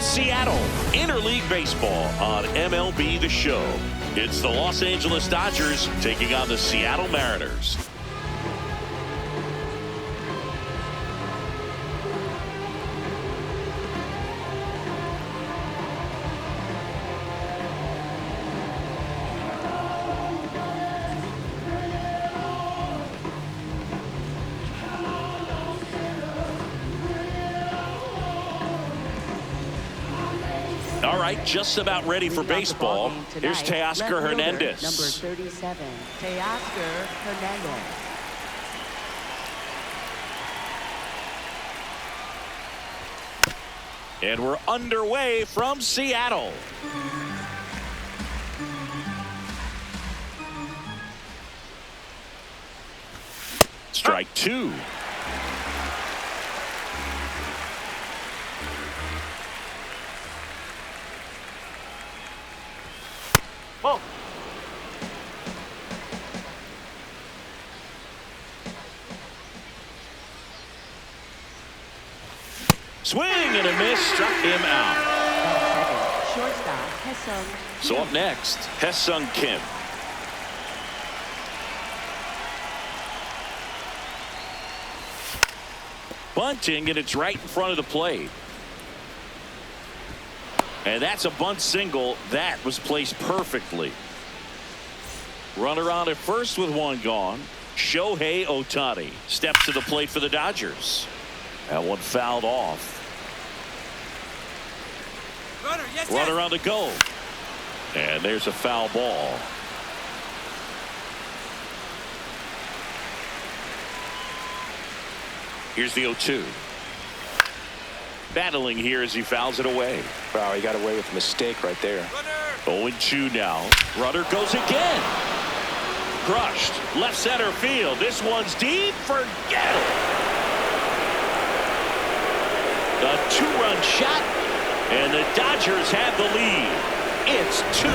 from Seattle, interleague baseball on MLB The Show. It's the Los Angeles Dodgers taking on the Seattle Mariners. All right, just about ready for baseball. Here's Teoscar Hernandez. Number 37, Teoscar Hernandez. And we're underway from Seattle. Strike two. Whoa. Swing and a miss, struck him out. Shortstop, Hesung. So up next, Hesung Kim. Bunting, and it's right in front of the plate. And that's a bunt single that was placed perfectly. Runner on at first with one gone. Shohei Ohtani steps to the plate for the Dodgers. That one fouled off. Runner on the go. And there's a foul ball. Here's the 0-2. Battling here as he fouls it away. Wow, he got away with a mistake right there. 0-2 now. Runner goes again. Crushed. Left center field. This one's deep. Forget it. The two-run shot. And the Dodgers have the lead. It's 2-0.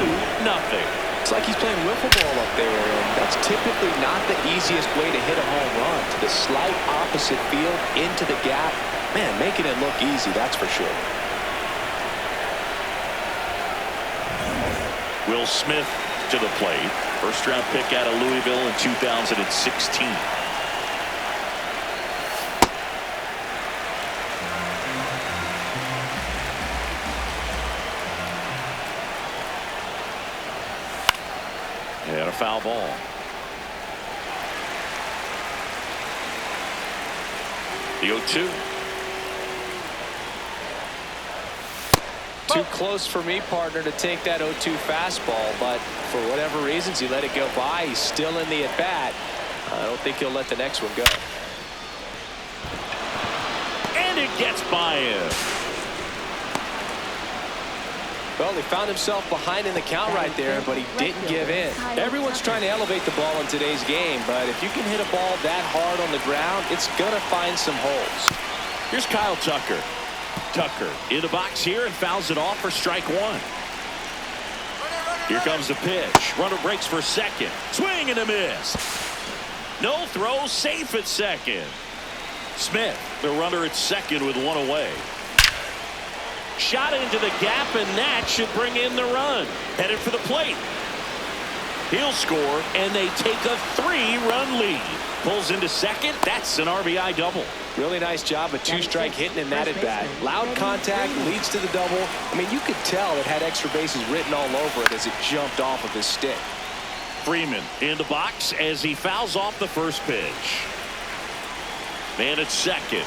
It's like he's playing wiffle ball up there, and that's typically not the easiest way to hit a home run. To the slight opposite field, into the gap. Man, making it look easy, that's for sure. Will Smith to the plate. First round pick out of Louisville in 2016. And a foul ball. The 0-2. Too close for me, partner, to take that 0-2 fastball, but for whatever reasons, he let it go by. He's still in the at-bat. I don't think he'll let the next one go. And it gets by him. Well, he found himself behind in the count right there, but he didn't give in. Everyone's trying to elevate the ball in today's game, but if you can hit a ball that hard on the ground, it's going to find some holes. Here's Kyle Tucker. Tucker in the box here and fouls it off for strike one. Here comes the pitch. Runner breaks for second. Swing and a miss. No throw, safe at second. Smith, the runner at second with one away. Shot into the gap, and that should bring in the run. Headed for the plate. He'll score, and they take a 3-run lead. Pulls into second. That's an RBI double. Really nice job of two-strike hitting in that at-bat. Loud contact leads to the double. I mean, you could tell it had extra bases written all over it as it jumped off of his stick. Freeman in the box as he fouls off the first pitch. Man at second.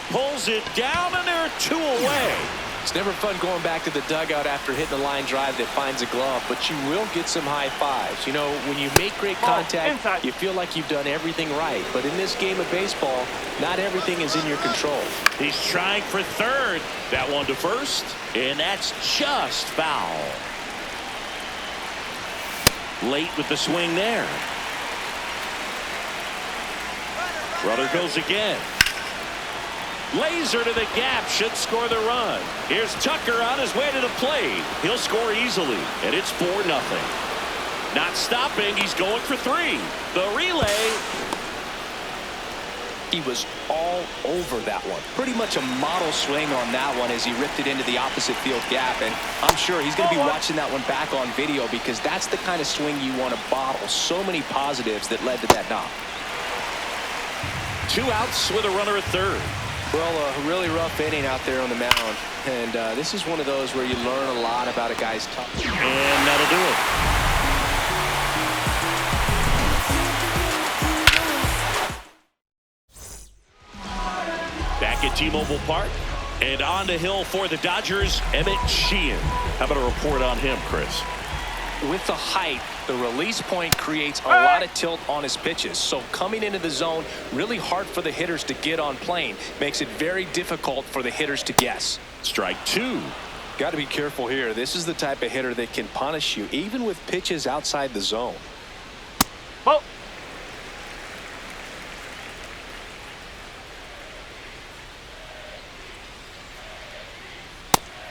Pulls it down, and there are two away. It's never fun going back to the dugout after hitting a line drive that finds a glove, but you will get some high fives. You know, when you make great contact, you feel like you've done everything right. But in this game of baseball, not everything is in your control. He's trying for third. That one to first, and that's just foul. Late with the swing there. Runner goes again. Laser to the gap, should score the run. Here's Tucker on his way to the plate. He'll score easily, and it's 4-0. Not stopping, he's going for three. The relay. He was all over that one. Pretty much a model swing on that one as he ripped it into the opposite field gap. And I'm sure he's going to be watching that one back on video because that's the kind of swing you want to bottle. So many positives that led to that knock. 2 outs with a runner at third. Well, a really rough inning out there on the mound. And this is one of those where you learn a lot about a guy's tough. And that'll do it. Back at T-Mobile Park. And on the hill for the Dodgers, Emmett Sheehan. How about a report on him, Chris? With the height, the release point creates a lot of tilt on his pitches. So coming into the zone, really hard for the hitters to get on plane. Makes it very difficult for the hitters to guess. Strike 2. Got to be careful here. This is the type of hitter that can punish you, even with pitches outside the zone. Ball.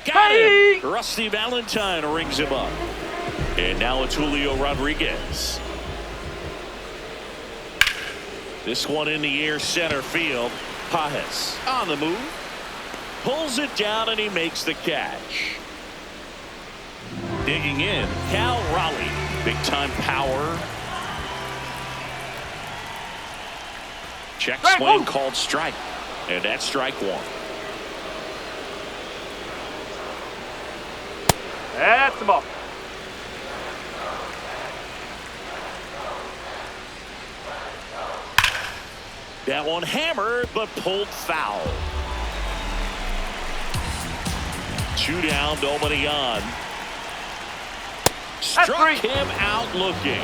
Got it. Rusty Valentine rings him up. And now it's Julio Rodriguez. This one in the air center field. Pajes on the move. Pulls it down and he makes the catch. Digging in, Cal Raleigh. Big time power. Check swing called strike. And that's strike 1. That's the ball. That one hammered, but pulled foul. 2 down, nobody on. Struck him out looking.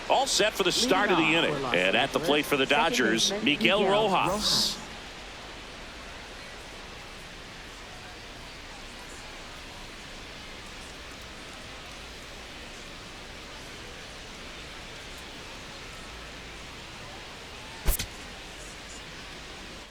All set for the start of the inning. And at the plate for the Dodgers, Miguel Rojas.